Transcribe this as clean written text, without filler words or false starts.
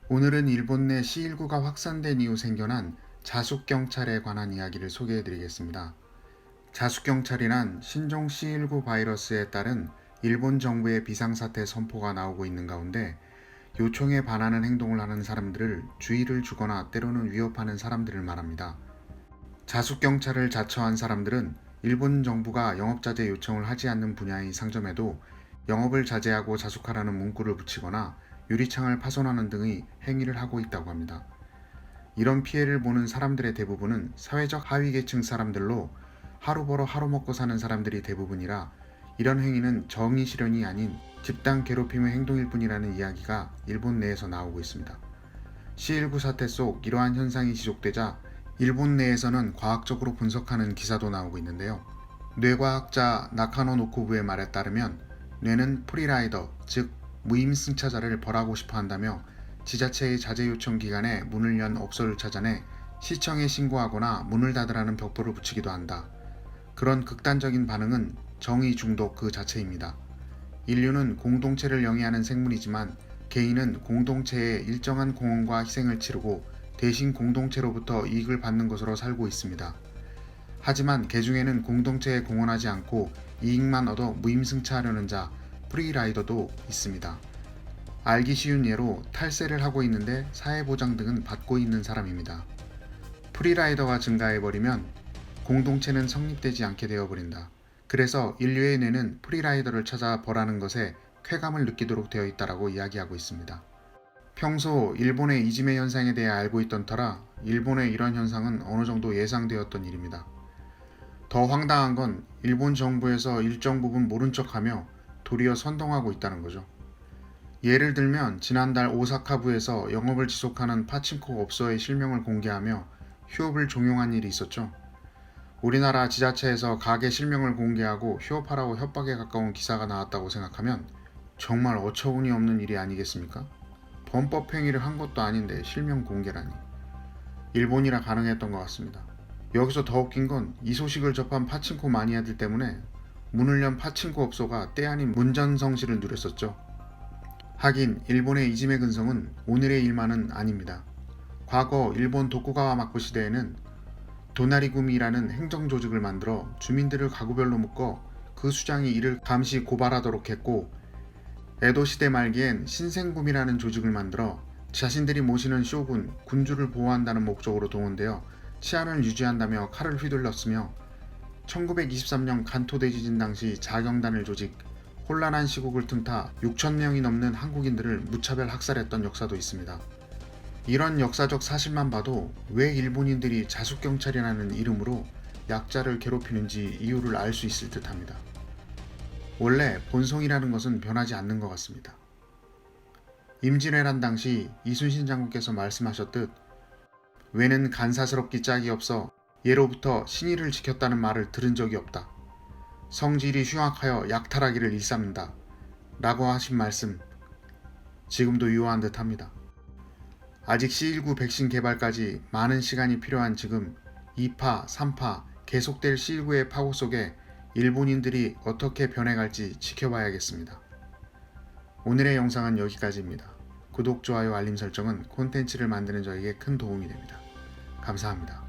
오늘은 일본 내 C19가 확산된 이후 생겨난 자숙경찰에 관한 이야기를 소개해드리겠습니다. 자숙경찰이란 신종 C19 바이러스에 따른 일본 정부의 비상사태 선포가 나오고 있는 가운데 요청에 반하는 행동을 하는 사람들을 주의를 주거나 때로는 위협하는 사람들을 말합니다. 자숙경찰을 자처한 사람들은 일본 정부가 영업자재 요청을 하지 않는 분야의 상점에도 영업을 자제하고 자숙하라는 문구를 붙이거나 유리창을 파손하는 등의 행위를 하고 있다고 합니다. 이런 피해를 보는 사람들의 대부분은 사회적 하위계층 사람들로 하루 벌어 하루 먹고 사는 사람들이 대부분이라 이런 행위는 정의 실현이 아닌 집단 괴롭힘의 행동일 뿐이라는 이야기가 일본 내에서 나오고 있습니다. C19 사태 속 이러한 현상이 지속되자 일본 내에서는 과학적으로 분석하는 기사도 나오고 있는데요. 뇌과학자 나카노 노코부의 말에 따르면 뇌는 프리라이더, 즉 무임승차자를 벌하고 싶어 한다며 지자체의 자제 요청 기간에 문을 연 업소를 찾아내 시청에 신고하거나 문을 닫으라는 벽보를 붙이기도 한다. 그런 극단적인 반응은 정의 중독 그 자체입니다. 인류는 공동체를 영위하는 생물이지만 개인은 공동체에 일정한 공헌과 희생을 치르고 대신 공동체로부터 이익을 받는 것으로 살고 있습니다. 하지만 개중에는 공동체에 공헌하지 않고 이익만 얻어 무임승차하려는 자, 프리라이더도 있습니다. 알기 쉬운 예로 탈세를 하고 있는데 사회보장 등은 받고 있는 사람입니다. 프리라이더가 증가해버리면 공동체는 성립되지 않게 되어버린다. 그래서 인류의 뇌는 프리라이더를 찾아 벌하는 것에 쾌감을 느끼도록 되어 있다라고 이야기하고 있습니다. 평소 일본의 이지메 현상에 대해 알고 있던 터라 일본의 이런 현상은 어느 정도 예상되었던 일입니다. 더 황당한 건 일본 정부에서 일정 부분 모른 척하며 도리어 선동하고 있다는 거죠. 예를 들면 지난달 오사카부에서 영업을 지속하는 파친코 업소의 실명을 공개하며 휴업을 종용한 일이 있었죠. 우리나라 지자체에서 가게 실명을 공개하고 휴업하라고 협박에 가까운 기사가 나왔다고 생각하면 정말 어처구니 없는 일이 아니겠습니까? 범법 행위를 한 것도 아닌데 실명 공개라니. 일본이라 가능했던 것 같습니다. 여기서 더 웃긴 건 이 소식을 접한 파친코 마니아들 때문에 문을 연 파친코 업소가 때 아닌 문전성시를 누렸었죠. 하긴 일본의 이지메 근성은 오늘의 일만은 아닙니다. 과거 일본 도쿠가와 막부 시대에는 도나리구미라는 행정조직을 만들어 주민들을 가구별로 묶어 그 수장이 이를 감시 고발하도록 했고, 에도 시대 말기엔 신생구미라는 조직을 만들어 자신들이 모시는 쇼군, 군주를 보호한다는 목적으로 동원되어 치안을 유지한다며 칼을 휘둘렀으며 1923년 간토 대지진 당시 자경단을 조직, 혼란한 시국을 틈타 6,000명이 넘는 한국인들을 무차별 학살했던 역사도 있습니다. 이런 역사적 사실만 봐도 왜 일본인들이 자숙경찰이라는 이름으로 약자를 괴롭히는지 이유를 알 수 있을 듯합니다. 원래 본성이라는 것은 변하지 않는 것 같습니다. 임진왜란 당시 이순신 장군께서 말씀하셨듯 왜는 간사스럽기 짝이 없어 예로부터 신의를 지켰다는 말을 들은 적이 없다. 성질이 흉악하여 약탈하기를 일삼는다. 라고 하신 말씀 지금도 유효한 듯 합니다. 아직 C19 백신 개발까지 많은 시간이 필요한 지금 2파, 3파 계속될 C19의 파고 속에 일본인들이 어떻게 변해갈지 지켜봐야겠습니다. 오늘의 영상은 여기까지입니다. 구독, 좋아요, 알림 설정은 콘텐츠를 만드는 저에게 큰 도움이 됩니다. 감사합니다.